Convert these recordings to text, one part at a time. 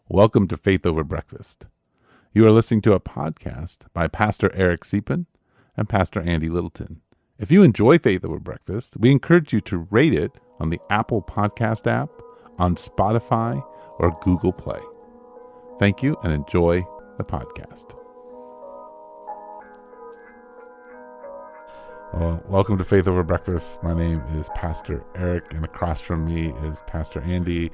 Welcome to Faith Over Breakfast. You are listening to a podcast by Pastor Eric Deepen and Pastor Andy Littleton. If you enjoy Faith Over Breakfast, we encourage you to rate it on the Apple Podcast app, on Spotify, or Google Play. Thank you and enjoy the podcast. Well, welcome to Faith Over Breakfast. My name is Pastor Eric, and across from me is Pastor Andy.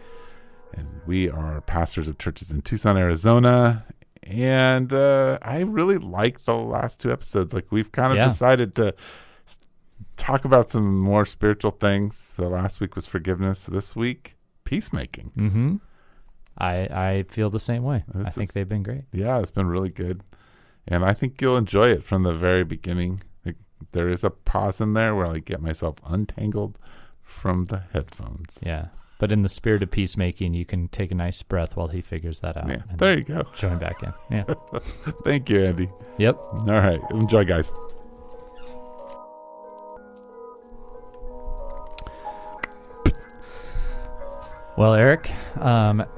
And we are pastors of churches in Tucson, Arizona. And I really like the last two episodes. Like, we've kind of decided to talk about some more spiritual things. So last week was forgiveness. This week, peacemaking. Mm-hmm. I feel the same way. I think they've been great. Yeah, it's been really good. And I think you'll enjoy it from the very beginning. Like, there is a pause in there where I get myself untangled from the headphones. Yeah. But in the spirit of peacemaking, you can take a nice breath while he figures that out. Yeah, there you go. Join back in. Yeah. Thank you, Andy. Yep. All right. Enjoy, guys. Well, Eric, hi.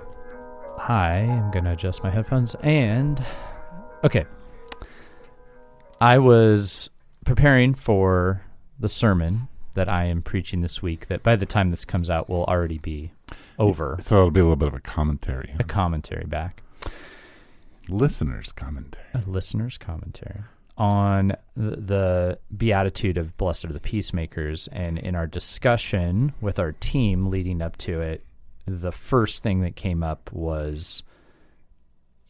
I'm going to adjust my headphones. And, okay. I was preparing for the sermon that I am preaching this week that by the time this comes out will already be over. So it'll be a little bit of a commentary. A commentary back. Listener's commentary. A listener's commentary on the beatitude of blessed are the peacemakers. And in our discussion with our team leading up to it, the first thing that came up was,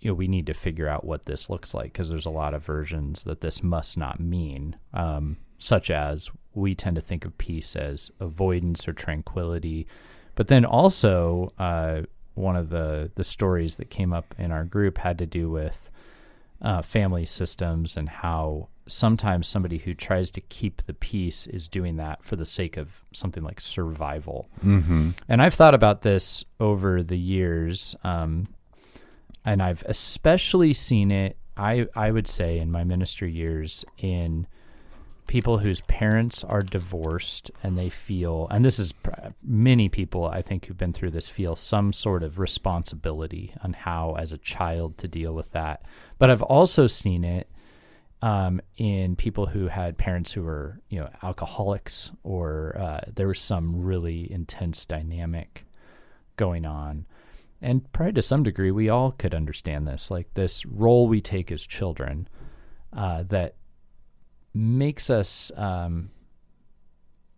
we need to figure out what this looks like, because there's a lot of versions that this must not mean, such as we tend to think of peace as avoidance or tranquility. But then also one of the stories that came up in our group had to do with family systems and how sometimes somebody who tries to keep the peace is doing that for the sake of something like survival. Mm-hmm. And I've thought about this over the years, and I've especially seen it, I would say, in my ministry years in people whose parents are divorced and they feel, and this is many people I think who've been through this, feel some sort of responsibility on how as a child to deal with that. But I've also seen it in people who had parents who were, alcoholics, or there was some really intense dynamic going on. And probably to some degree, we all could understand this, like this role we take as children that makes us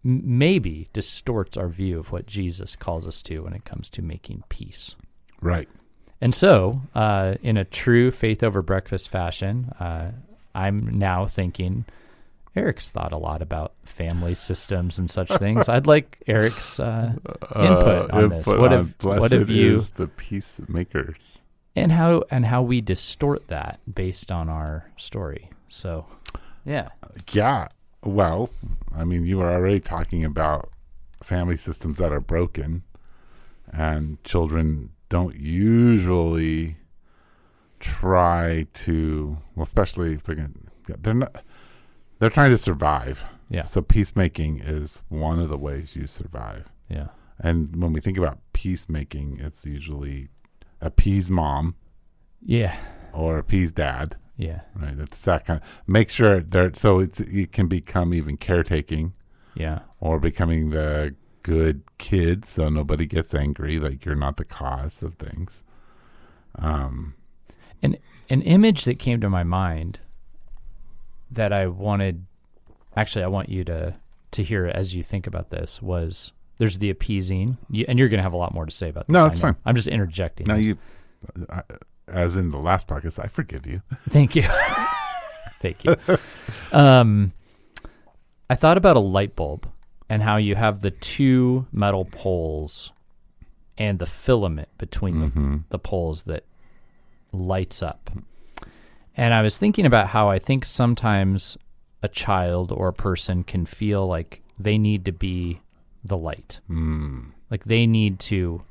maybe distorts our view of what Jesus calls us to when it comes to making peace. Right. And so, in a true faith over breakfast fashion, I'm now thinking, Eric's thought a lot about family systems and such things. I'd like Eric's input on this. What have you? Is the peacemakers, and how we distort that based on our story. So, yeah. Well, I mean, you were already talking about family systems that are broken, and children don't usually try to. Well, especially if they're not. They're trying to survive. Yeah. So peacemaking is one of the ways you survive. Yeah. And when we think about peacemaking, it's usually appease mom. Yeah. Or appease dad. Yeah. Right. It's that kind of, make sure so it can become even caretaking. Yeah. Or becoming the good kid so nobody gets angry, like you're not the cause of things. An image that came to my mind that I want you to hear as you think about this was, there's the appeasing, and you're going to have a lot more to say about this. No, it's fine. I'm just interjecting. No, as in the last podcast, I forgive you. Thank you. Thank you. I thought about a light bulb and how you have the two metal poles and the filament between the poles that lights up. And I was thinking about how I think sometimes a child or a person can feel like they need to be the light. Like they need to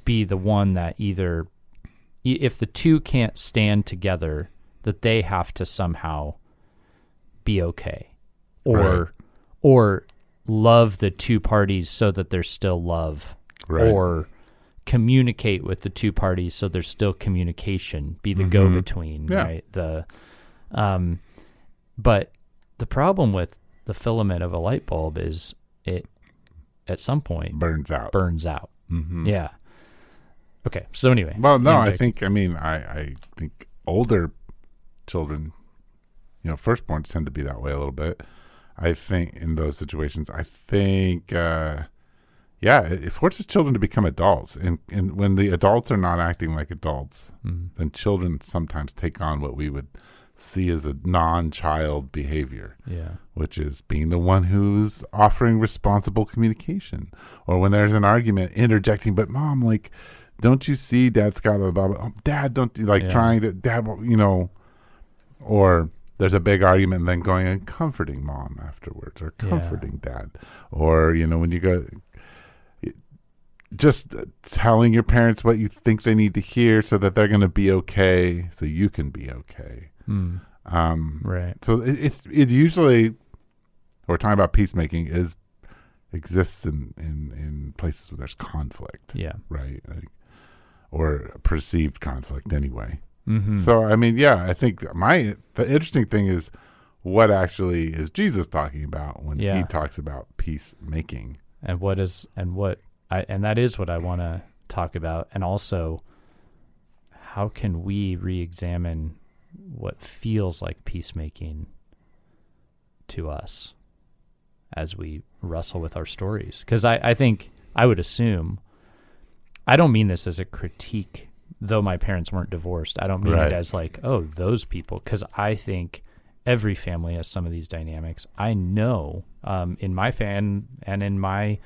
be the one that either, if the two can't stand together, that they have to somehow be okay. Or love the two parties so that there's still love. Right. Or communicate with the two parties so there's still communication, be the go-between, right? But the problem with the filament of a light bulb is it at some point burns out. Yeah. Okay. So anyway. Well, no, I think older children, firstborns tend to be that way a little bit. I think in those situations, it forces children to become adults. And when the adults are not acting like adults, then children sometimes take on what we would see as a non-child behavior, which is being the one who's offering responsible communication. Or when there's an argument, interjecting, but mom, like, don't you see dad's got a blah, blah, oh, dad, don't you trying to, dad, or there's a big argument and then going and comforting mom afterwards or comforting dad. Or, when you go, just telling your parents what you think they need to hear so that they're going to be okay, so you can be okay. Right. So it usually, we're talking about peacemaking, exists in places where there's conflict. Yeah. Right. Or perceived conflict anyway. Mm-hmm. So, I think the interesting thing is what actually is Jesus talking about when he talks about peacemaking. And that is what I want to talk about. And also, how can we re-examine what feels like peacemaking to us as we wrestle with our stories? Because I think I would assume, I don't mean this as a critique, though my parents weren't divorced. I don't mean it as like, oh, those people, because I think every family has some of these dynamics. I know in my and in my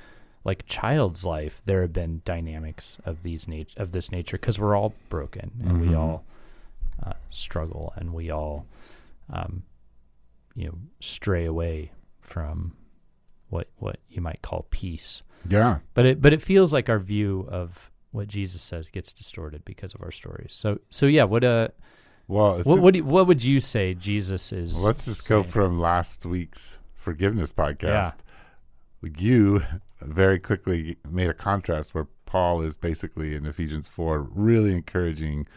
child's life, there have been dynamics of this nature, because we're all broken and we all struggle and we all stray away from what you might call peace. Yeah. But it feels like our view of what Jesus says gets distorted because of our stories. So yeah, what would you say Jesus is? Well, let's just go from last week's forgiveness podcast. You very quickly made a contrast where Paul is basically in Ephesians 4 really encouraging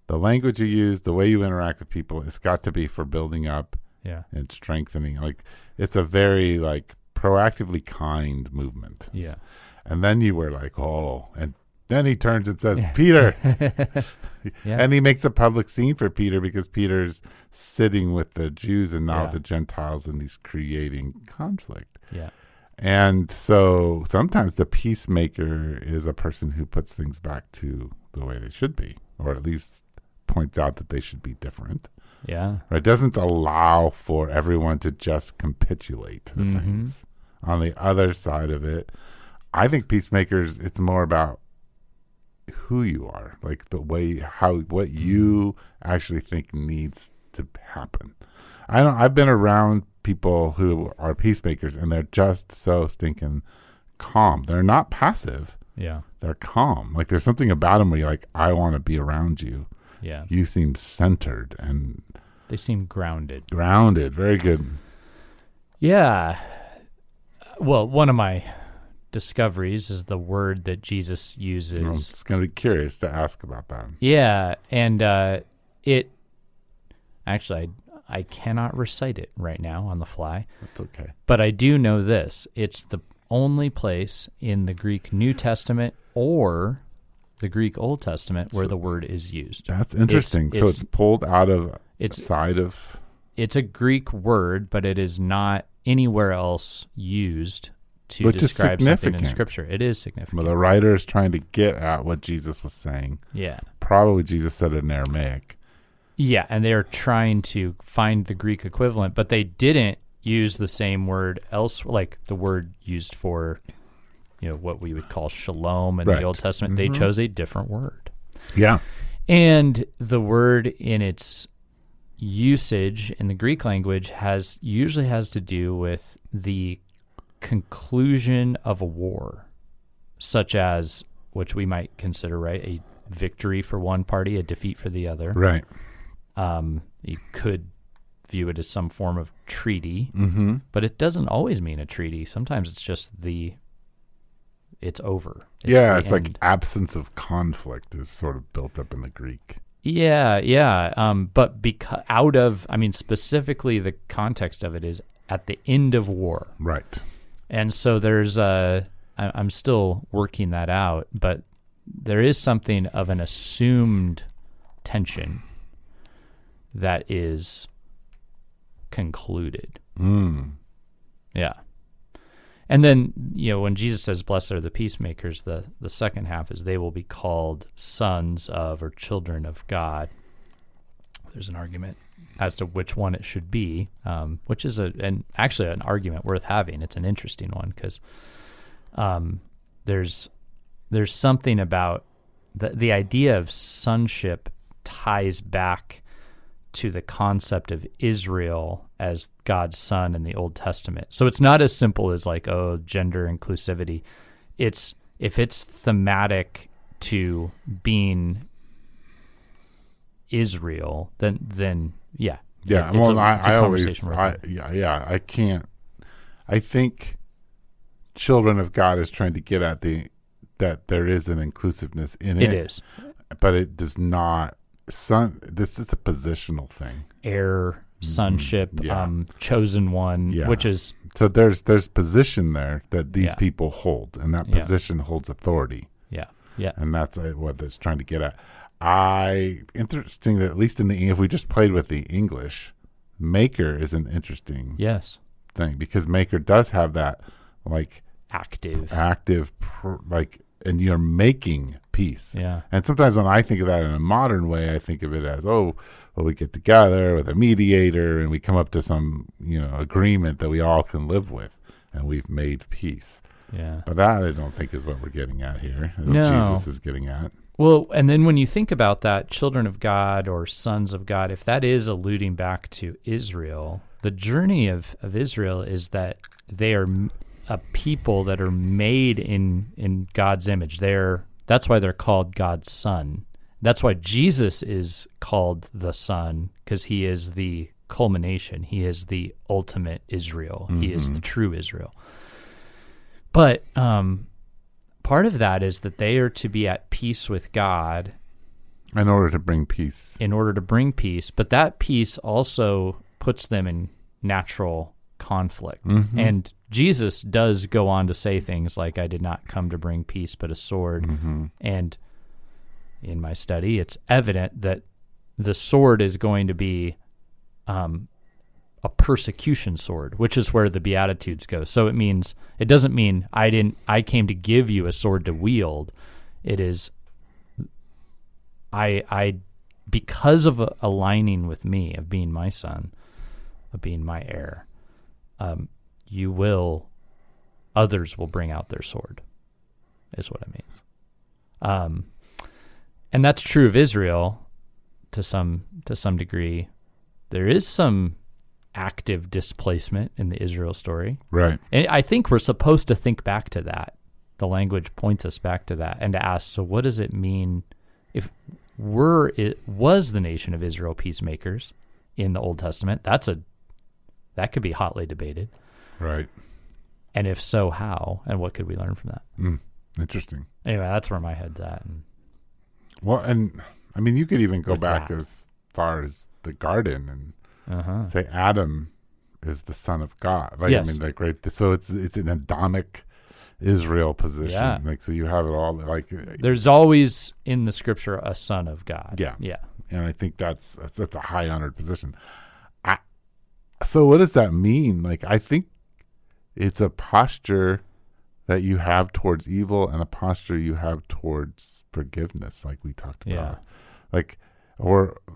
the language you use, the way you interact with people. It's got to be for building up and strengthening. It's a very proactively kind movement. Yeah. And then you were like, oh, and then he turns and says, Peter. And he makes a public scene for Peter because Peter's sitting with the Jews and not the Gentiles, and he's creating conflict. Yeah. And so sometimes the peacemaker is a person who puts things back to the way they should be, or at least points out that they should be different. Yeah. Or it doesn't allow for everyone to just capitulate to things. On the other side of it, I think peacemakers, it's more about who you are, the way, what you actually think needs to happen. I've been around people who are peacemakers and they're just so stinking calm. They're not passive. Yeah. They're calm. There's something about them where you're like, I want to be around you. Yeah. You seem centered and they seem grounded. Grounded. Very good. Yeah. Well, one of my discoveries is the word that Jesus uses. I'm just going to be curious to ask about that. Yeah. And it actually, I cannot recite it right now on the fly. That's okay. But I do know this. It's the only place in the Greek New Testament or the Greek Old Testament where the word is used. That's interesting. So it's pulled out of side of... It's a Greek word, but it is not anywhere else used to describe something in Scripture. It is significant. Well, the writer is trying to get at what Jesus was saying. Yeah. Probably Jesus said it in Aramaic. Yeah, and they're trying to find the Greek equivalent, but they didn't use the same word like the word used for, what we would call shalom in the Old Testament. They chose a different word. Yeah. And the word in its usage in the Greek language usually has to do with the conclusion of a war, such as, which we might consider, a victory for one party, a defeat for the other. Right. You could view it as some form of treaty, but it doesn't always mean a treaty. Sometimes it's just the it's over. It's like absence of conflict is sort of built up in the Greek. Yeah. But specifically the context of it is at the end of war. Right. And so I'm still working that out, but there is something of an assumed tension that is concluded. Yeah. And then, when Jesus says, blessed are the peacemakers, the second half is they will be called sons of or children of God. There's an argument as to which one it should be, which is actually an argument worth having. It's an interesting one because there's something about the idea of sonship ties back to the concept of Israel as God's son in the Old Testament. So it's not as simple as like, gender inclusivity. If it's thematic to being Israel, then yeah. Yeah. I can't. I think children of God is trying to get at that there is an inclusiveness in it. It is. But it does not. This is a positional thing. Heir, sonship, chosen one, which is so there's position there that these people hold, and that position holds authority. Yeah, and that's what it's trying to get at. Interesting that at least if we just played with the English, maker is an interesting thing because maker does have that like active and you're making peace. Yeah. And sometimes when I think of that in a modern way, I think of it as, we get together with a mediator and we come up to some, agreement that we all can live with and we've made peace. Yeah. But that I don't think is what we're getting at here. No. Jesus is getting at. Well, and then when you think about that, children of God or sons of God, if that is alluding back to Israel, the journey of Israel is that they are a people that are made in God's image. That's why they're called God's son. That's why Jesus is called the Son, because he is the culmination. He is the ultimate Israel. Mm-hmm. He is the true Israel. But part of that is that they are to be at peace with God. In order to bring peace. But that peace also puts them in natural conflict. Mm-hmm. And Jesus does go on to say things like, I did not come to bring peace, but a sword. Mm-hmm. And in my study, it's evident that the sword is going to be a persecution sword, which is where the Beatitudes go. So it doesn't mean I came to give you a sword to wield. It is, I because of aligning with me, of being my son, of being my heir, others will bring out their sword, is what it means. And that's true of Israel to some degree. There is some active displacement in the Israel story. Right. And I think we're supposed to think back to that. The language points us back to that and to ask, so what does it mean if was the nation of Israel peacemakers in the Old Testament? That could be hotly debated. Right. And if so, how? And what could we learn from that? Interesting. Anyway, that's where my head's at. Well, and I mean, you could even go back as far as the garden and say Adam is the son of God. Like, yes. I mean, like, right. So it's an Adamic Israel position. Yeah. Like, so you have it all. Like, there's always in the scripture a son of God. Yeah. Yeah. And I think that's a high honored position. So what does that mean? Like, I think it's a posture that you have towards evil and a posture you have towards forgiveness, like we talked about. Yeah.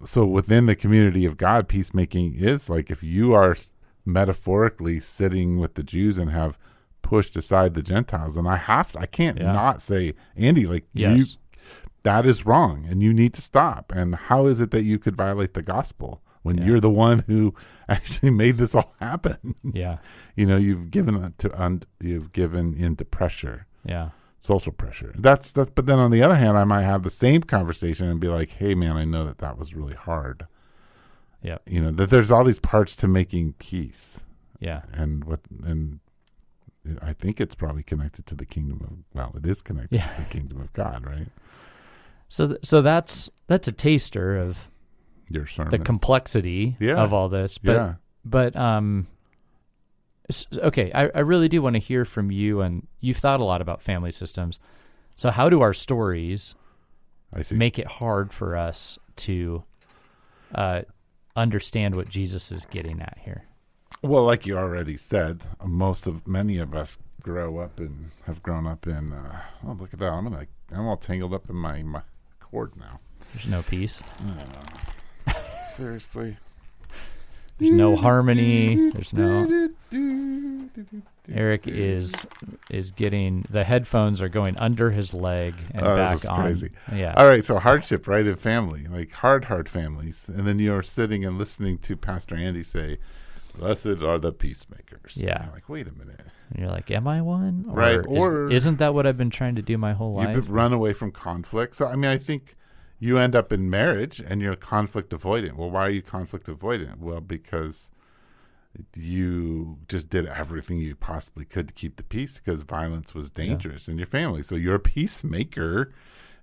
So within the community of God, peacemaking is like if you are metaphorically sitting with the Jews and have pushed aside the Gentiles, and I can't not say, Andy, like, yes. That is wrong and you need to stop. And how is it that you could violate the gospel when you're the one who actually made this all happen? Yeah. You've given into pressure. Yeah. Social pressure. That's. But then on the other hand, I might have the same conversation and be like, "Hey, man, I know that was really hard." Yeah. That there's all these parts to making peace. Yeah. And I think it's probably connected to the kingdom of, well, it is connected to the kingdom of God, right? So that's a taster of Your sermon. the complexity of all this. But okay, I really do want to hear from you, and you've thought a lot about family systems. So how do our stories make it hard for us to understand what Jesus is getting at here? Well, like you already said, many of us have grown up in, oh, look at that. I'm all tangled up in my cord now. There's no peace. Seriously. There's no harmony. There's no. Eric is getting, the headphones are going under his leg and back on. Crazy. Yeah. All right. So hardship, right, in family, like hard families, and then you're sitting and listening to Pastor Andy say, "Blessed are the peacemakers." Yeah. And you're like, wait a minute. And you're like, am I one? Right. Or isn't that what I've been trying to do my whole life? You've run away from conflict. So I think you end up in marriage and you're conflict avoidant. Well, why are you conflict avoidant? Well, because you just did everything you possibly could to keep the peace because violence was dangerous in your family. So you're a peacemaker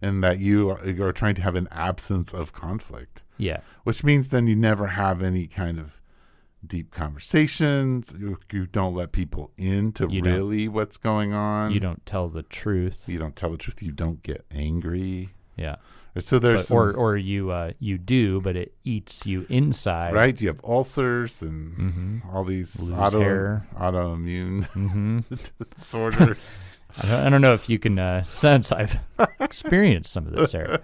in that you are trying to have an absence of conflict. Yeah. Which means then you never have any kind of deep conversations. You don't let people into really what's going on. You don't tell the truth. You don't get angry. Yeah. So there's or you do, but it eats you inside. Right. You have ulcers and all these autoimmune disorders. I don't know if you can sense I've experienced some of this, Eric.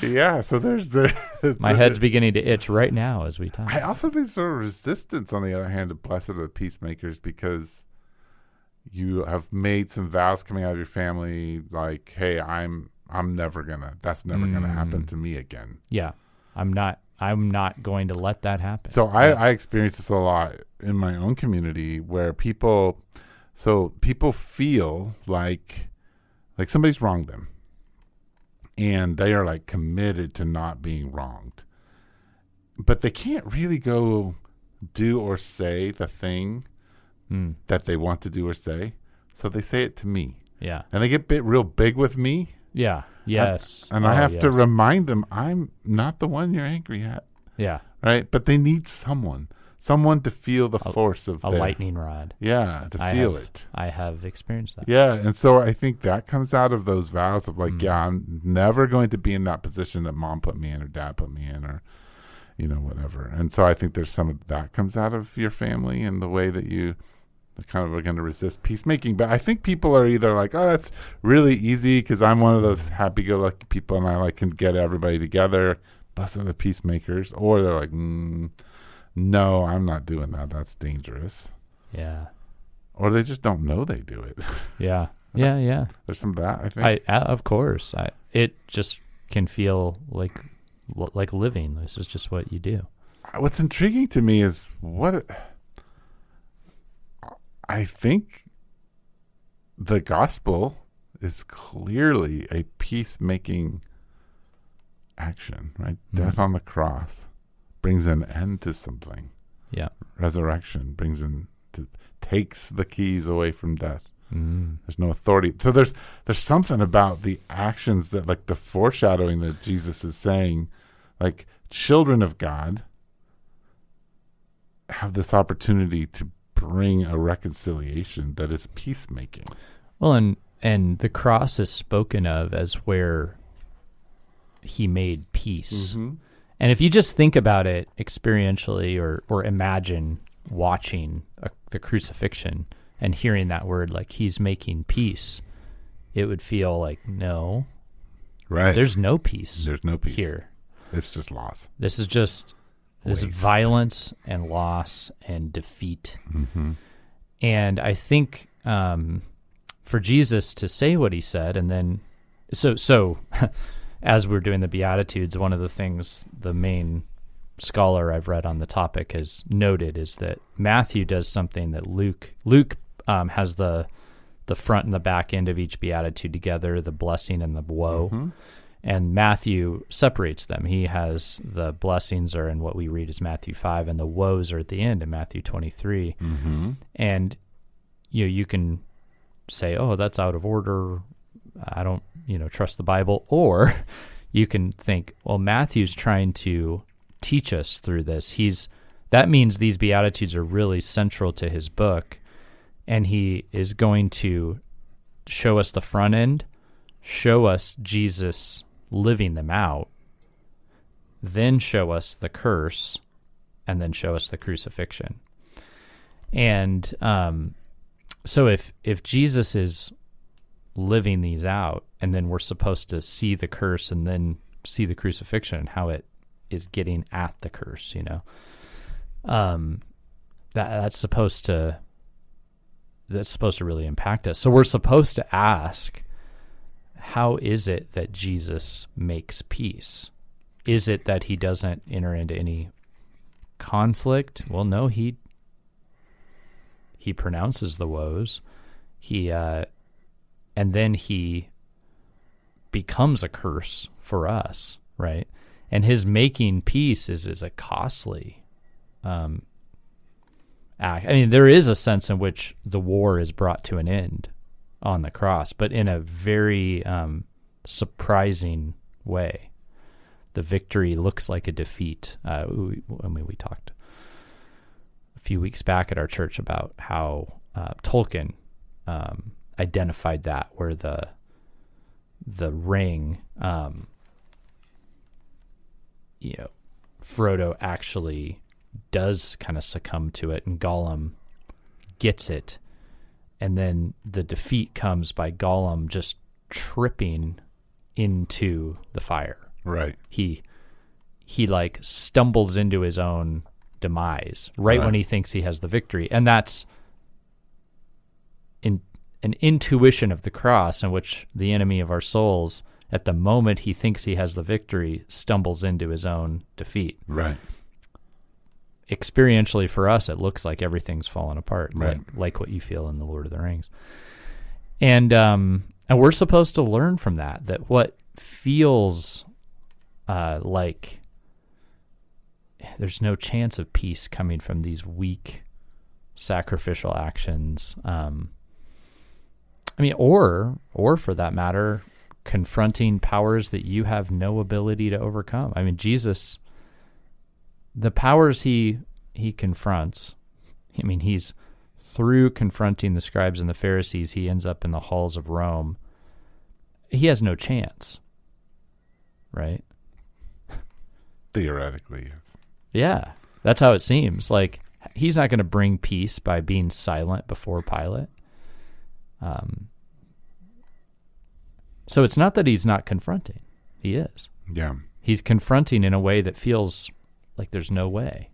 Yeah. So there's my head's beginning to itch right now as we talk. I also think there's sort of resistance, on the other hand, of blessed are the peacemakers, because you have made some vows coming out of your family, like, "Hey, that's never gonna happen to me again." Yeah, I'm not going to let that happen. So I experience this a lot in my own community, where people feel like somebody's wronged them, and they are like committed to not being wronged, but they can't really go do or say the thing that they want to do or say. So they say it to me. Yeah. And they get real big with me. Yeah. Yes. And I have to remind them, I'm not the one you're angry at. Yeah. Right? But they need someone to feel the force of a lightning rod. Yeah, to feel it. I have experienced that. Yeah, and so I think that comes out of those vows of like, I'm never going to be in that position that mom put me in or dad put me in, or whatever. And so I think there's some of that comes out of your family and the way that you kind of are going to resist peacemaking. But I think people are either like, oh, that's really easy because I'm one of those happy-go-lucky people and I can get everybody together, blessed are the peacemakers, or they're like, no, I'm not doing that. That's dangerous. Yeah. Or they just don't know they do it. Yeah. Yeah. There's some of that, I think. Of course. It just can feel like living. This is just what you do. What's intriguing to me is I think the gospel is clearly a peacemaking action, right? Death on the cross brings an end to something. Yeah. Resurrection takes the keys away from death. There's no authority. So there's something about the actions that, like the foreshadowing that Jesus is saying, like children of God have this opportunity to bring a reconciliation that is peacemaking. Well, and the cross is spoken of as where he made peace. And if you just think about it experientially or imagine watching the crucifixion and hearing that word, like he's making peace, it would feel like, no, right? There's no peace. There's no peace here. It's just loss. This is just this violence and loss and defeat. And I think for Jesus to say what he said, and then so as we're doing the Beatitudes, one of the things the main scholar I've read on the topic has noted is that Matthew does something that Luke has the front and the back end of each Beatitude together, the blessing and the woe. And Matthew separates them. He has the blessings are in what we read as Matthew 5, and the woes are at the end in Matthew 23. Mm-hmm. And you can say, oh, that's out of order. I don't, trust the Bible. Or you can think, well, Matthew's trying to teach us through this. That means these Beatitudes are really central to his book, and he is going to show us the front end, show us Jesus living them out, then show us the curse, and then show us the crucifixion. And so if Jesus is living these out, and then we're supposed to see the curse and then see the crucifixion and how it is getting at the curse, that's supposed to really impact us. So we're supposed to ask, how is it that Jesus makes peace? Is it that he doesn't enter into any conflict? Well, no, he pronounces the woes. And then he becomes a curse for us, right? And his making peace is a costly act. I mean, there is a sense in which the war is brought to an end on the cross, but in a very surprising way. The victory looks like a defeat. We talked a few weeks back at our church about how Tolkien identified that, where the ring, Frodo actually does kind of succumb to it, and Gollum gets it. And then the defeat comes by Gollum just tripping into the fire. Right. He like stumbles into his own demise right when he thinks he has the victory. And that's an intuition of the cross, in which the enemy of our souls, at the moment he thinks he has the victory, stumbles into his own defeat. Right. Experientially for us, it looks like everything's fallen apart, right? Like what you feel in the Lord of the Rings. And we're supposed to learn from that what feels like there's no chance of peace coming from these weak sacrificial actions. Or for that matter, confronting powers that you have no ability to overcome. I mean, Jesus, the powers he confronts, he's through confronting the scribes and the Pharisees, he ends up in the halls of Rome. He has no chance, right? Theoretically, yes. Yeah, that's how it seems. Like, he's not going to bring peace by being silent before Pilate. So it's not that he's not confronting. He is. Yeah. He's confronting in a way that feels like there's no way.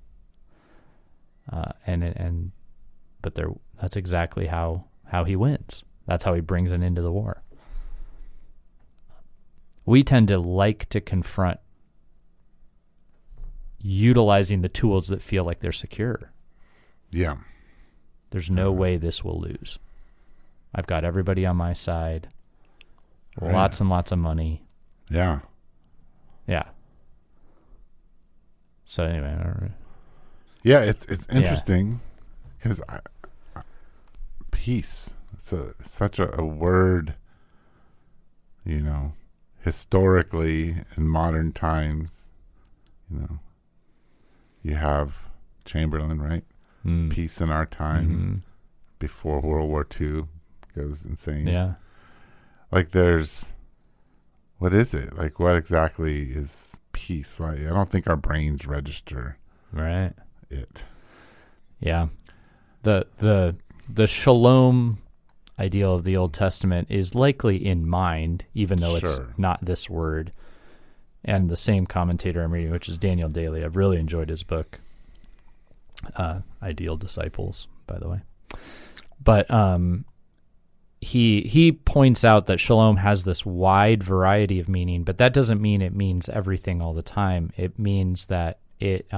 That's exactly how he wins. That's how he brings an end to the war. We tend to like to confront utilizing the tools that feel like they're secure. Yeah. There's no way this will lose. I've got everybody on my side. Right. Lots and lots of money. Yeah. Yeah. So anyway, yeah, it's interesting because peace. It's such a word, historically in modern times. You have Chamberlain, right? Peace in our time, before World War II goes insane. Yeah. Like what is it? Like, what exactly is peace? Like, I don't think our brains register right it. Yeah. The shalom ideal of the Old Testament is likely in mind, even though it's not this word. And the same commentator I'm reading, which is Daniel Daly, I've really enjoyed his book, Ideal Disciples, by the way. But he points out that shalom has this wide variety of meaning, but that doesn't mean it means everything all the time. It means that it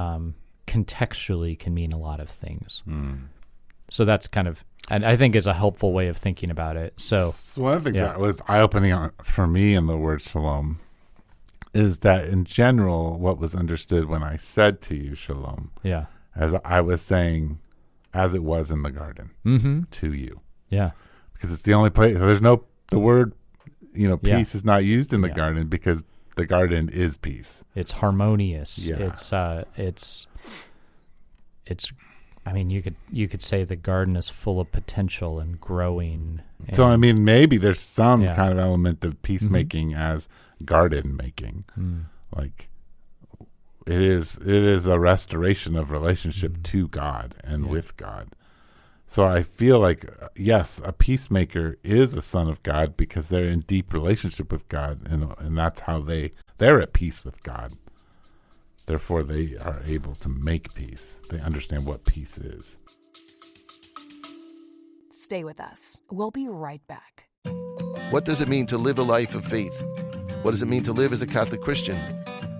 contextually can mean a lot of things. So that's kind of, and I think is a helpful way of thinking about it. So one of the things that was eye-opening for me in the word shalom is that in general, what was understood when I said to you, shalom, Yeah. as I was saying, as it was in the garden to you. Yeah. Because it's the only place, the word, Yeah. peace is not used in the garden because the garden is peace. It's harmonious. Yeah. It's I mean, you could say the garden is full of potential and growing. So, I mean, maybe there's some Yeah. kind of element of peacemaking as garden making. Like it is a restoration of relationship to God and with God. So I feel like, yes, a peacemaker is a son of God because they're in deep relationship with God, and that's how they're at peace with God. Therefore, they are able to make peace. They understand what peace is. Stay with us. We'll be right back. What does it mean to live a life of faith? What does it mean to live as a Catholic Christian?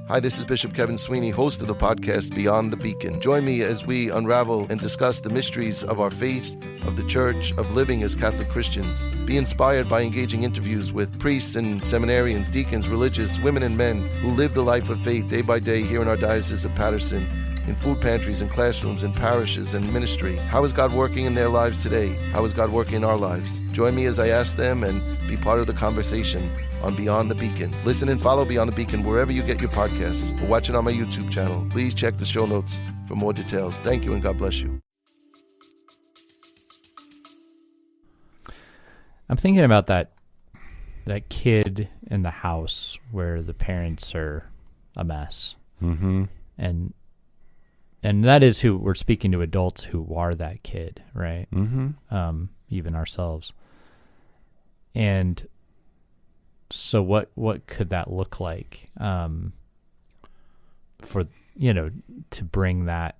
Hi, this is Bishop Kevin Sweeney, host of the podcast Beyond the Beacon. Join me as we unravel and discuss the mysteries of our faith, of the church, of living as Catholic Christians. Be inspired by engaging interviews with priests and seminarians, deacons, religious, women and men who live the life of faith day by day here in our Diocese of Patterson, in food pantries and classrooms and parishes and ministry. How is God working in their lives today? How is God working in our lives? Join me as I ask them and be part of the conversation on Beyond the Beacon. Listen and follow Beyond the Beacon wherever you get your podcasts or watch it on my YouTube channel. Please check the show notes for more details. Thank you and God bless you. I'm thinking about that kid in the house where the parents are a mess. Mm-hmm. And that is who we're speaking to, adults who are that kid, right? Mm-hmm. Even ourselves. And so what could that look like for, to bring that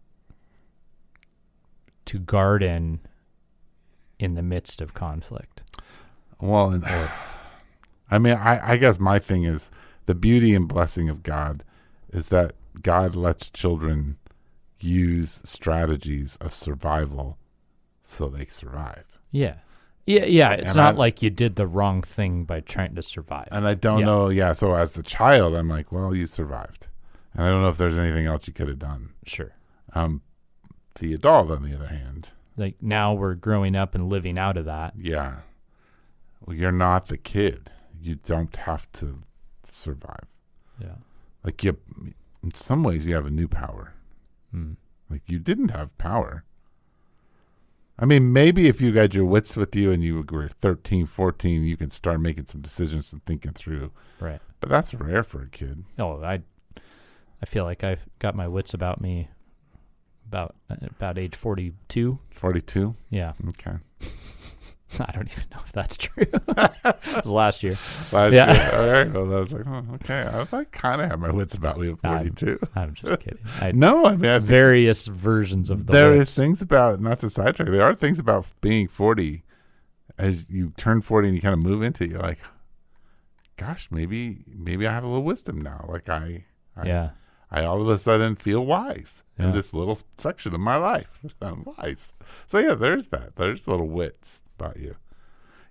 to garden in the midst of conflict? Well, I mean, I guess my thing is the beauty and blessing of God is that God lets children use strategies of survival so they survive. Yeah. Yeah. It's not like you did the wrong thing by trying to survive. And I don't know. Yeah. So as the child, I'm like, well, you survived. And I don't know if there's anything else you could have done. Sure. The adult, on the other hand. Like now we're growing up and living out of that. Yeah. Well, you're not the kid. You don't have to survive. Yeah. Like in some ways you have a new power. Like you didn't have power. I mean, maybe if you got your wits with you and you were 13, 14, you can start making some decisions and thinking through. Right. But that's rare for a kid. Oh, I feel like I've got my wits about me about age 42. 42? Yeah. Okay. I don't even know if that's true. It was last year. Last year. All right. Well, I was like, oh, okay. I kind of have my wits about me at 42. I'm just kidding. I mean, various versions of the there wits. is things about, not to sidetrack, there are things about being 40 as you turn 40 and you kind of move into it, you're like, gosh, maybe I have a little wisdom now. Like I all of a sudden feel wise in this little section of my life. I'm wise. So yeah, there's that. There's little wits about you.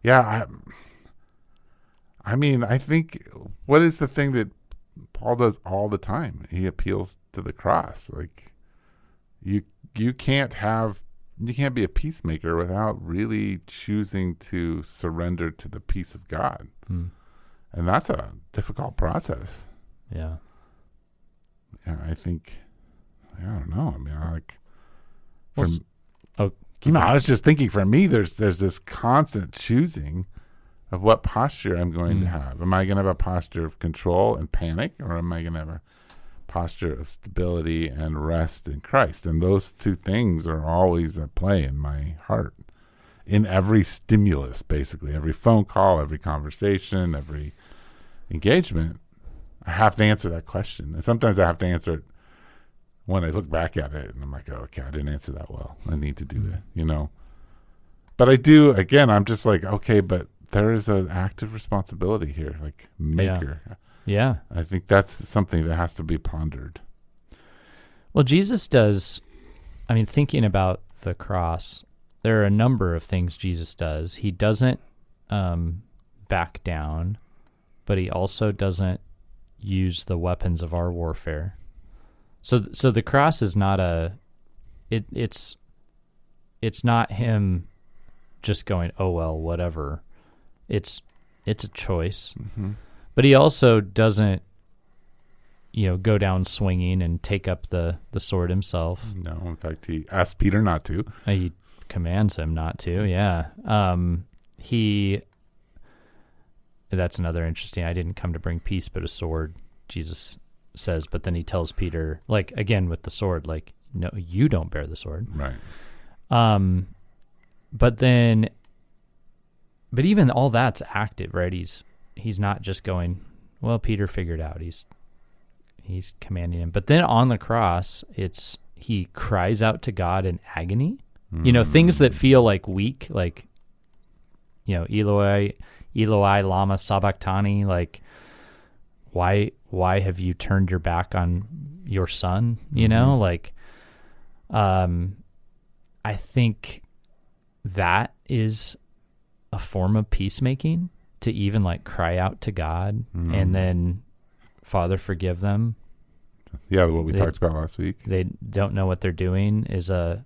Yeah, I mean, I think what is the thing that Paul does all the time? He appeals to the cross. Like you can't be a peacemaker without really choosing to surrender to the peace of God. And that's a difficult process. Yeah. Yeah, I think, I don't know. I mean, I was just thinking for me, there's this constant choosing of what posture I'm going to have. Am I going to have a posture of control and panic, or am I going to have a posture of stability and rest in Christ? And those two things are always at play in my heart. In every stimulus, basically, every phone call, every conversation, every engagement, I have to answer that question. And sometimes I have to answer it when I look back at it and I'm like, oh, okay, I didn't answer that well. I need to do it, But I do, again, I'm just like, okay, but there is an active responsibility here, like maker. Yeah. I think that's something that has to be pondered. Well, Jesus does, thinking about the cross, there are a number of things Jesus does. He doesn't back down, but he also doesn't use the weapons of our warfare. So the cross is not it's not him just going, oh, well, whatever. It's a choice. Mm-hmm. But he also doesn't, go down swinging and take up the sword himself. No, in fact, he asked Peter not to. He commands him not to, yeah. That's another interesting, I didn't come to bring peace but a sword, Jesus says, but then he tells Peter, like, again with the sword, like, no, you don't bear the sword. Right. But even all that's active, right? He's not just going, well, Peter figured out. He's commanding him. But then on the cross, he cries out to God in agony. Things that feel like weak, like, Eloi, lama sabachthani, like, why have you turned your back on your son? Like, I think that is a form of peacemaking, to even like cry out to God and then, Father, forgive them. Yeah, what we talked about last week. They don't know what they're doing that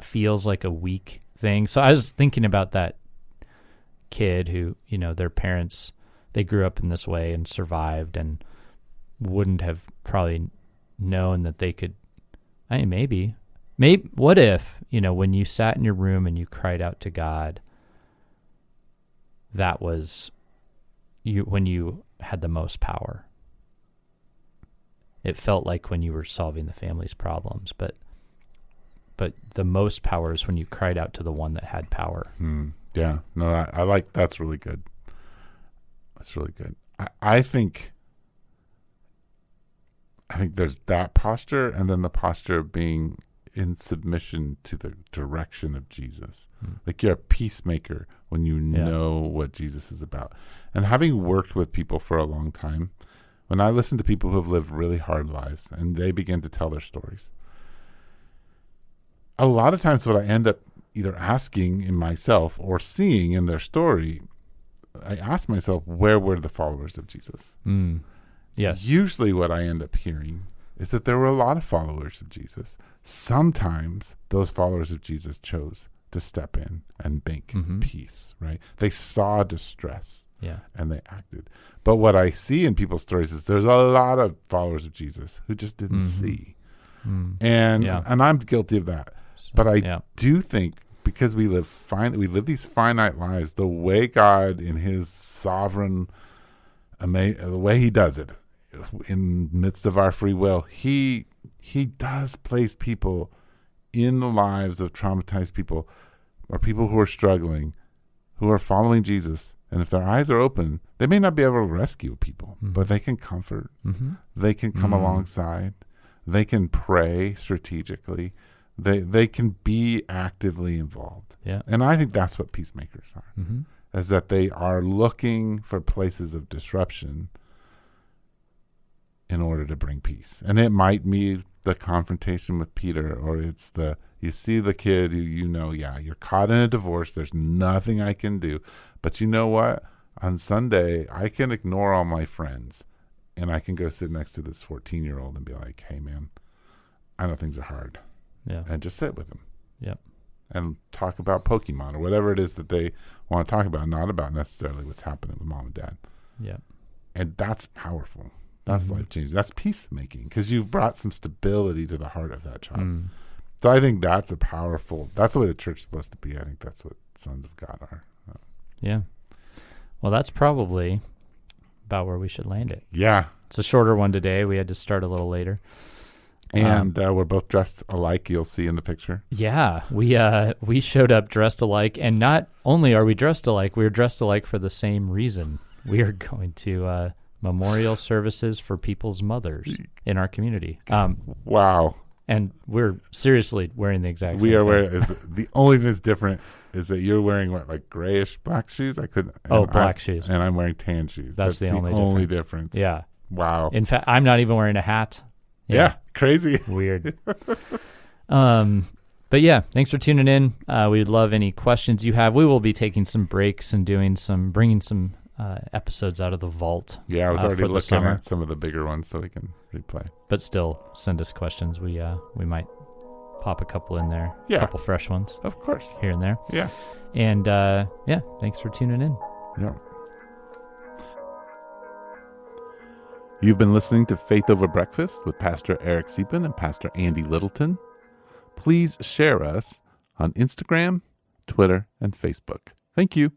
feels like a weak thing. So I was thinking about that kid who, their parents, they grew up in this way and survived and wouldn't have probably known that they could, maybe, what if, when you sat in your room and you cried out to God, that was when you had the most power. It felt like when you were solving the family's problems, but the most power is when you cried out to the one that had power. Yeah, no, I like, that's really good. That's really good. I think there's that posture, and then the posture of being in submission to the direction of Jesus. Like, you're a peacemaker when you know what Jesus is about. And having worked with people for a long time, when I listen to people who have lived really hard lives and they begin to tell their stories, a lot of times what I end up either asking in myself or seeing in their story, I ask myself, where were the followers of Jesus? Yes. Usually what I end up hearing is that there were a lot of followers of Jesus. Sometimes those followers of Jesus chose to step in and make peace, right? They saw distress and they acted. But what I see in people's stories is there's a lot of followers of Jesus who just didn't see. And I'm guilty of that. But I do think, because we live these finite lives, the way God in his sovereign, the way he does it in midst of our free will, he does place people in the lives of traumatized people or people who are struggling, who are following Jesus. And if their eyes are open, they may not be able to rescue people, but they can comfort. They can come alongside. They can pray strategically. They can be actively involved. Yeah. And I think that's what peacemakers are, is that they are looking for places of disruption in order to bring peace. And it might be the confrontation with Peter, or it's you see the kid who you're caught in a divorce, there's nothing I can do. But you know what? On Sunday, I can ignore all my friends, and I can go sit next to this 14-year-old and be like, hey, man, I know things are hard. Yeah. And just sit with them. Yep. And talk about Pokemon or whatever it is that they want to talk about, not about necessarily what's happening with mom and dad. Yep. And that's powerful. That's life-changing. That's peacemaking, because you've brought some stability to the heart of that child. So I think that's that's the way the church is supposed to be. I think that's what sons of God are. Yeah. Well, that's probably about where we should land it. Yeah. It's a shorter one today. We had to start a little later. And we're both dressed alike, you'll see in the picture. Yeah. We showed up dressed alike, and not only are we dressed alike, we're dressed alike for the same reason. We are going to memorial services for people's mothers in our community. Wow. And we're seriously wearing the exact same thing. Wearing, the only thing that's different is that you're wearing like grayish black shoes? Black shoes. And I'm wearing tan shoes. That's the only difference. Yeah. Wow. In fact, I'm not even wearing a hat. Yeah. Crazy. Weird. But yeah, thanks for tuning in. We'd love any questions you have. We will be taking some breaks and bringing some episodes out of the vault. Yeah, I was already for the looking summer. at some of the bigger ones so we can replay. But still, send us questions. We might pop a couple in there. Yeah. A couple fresh ones Of course. here and there. Yeah. And thanks for tuning in. Yeah. You've been listening to Faith Over Breakfast with Pastor Eric Siepen and Pastor Andy Littleton. Please share us on Instagram, Twitter, and Facebook. Thank you.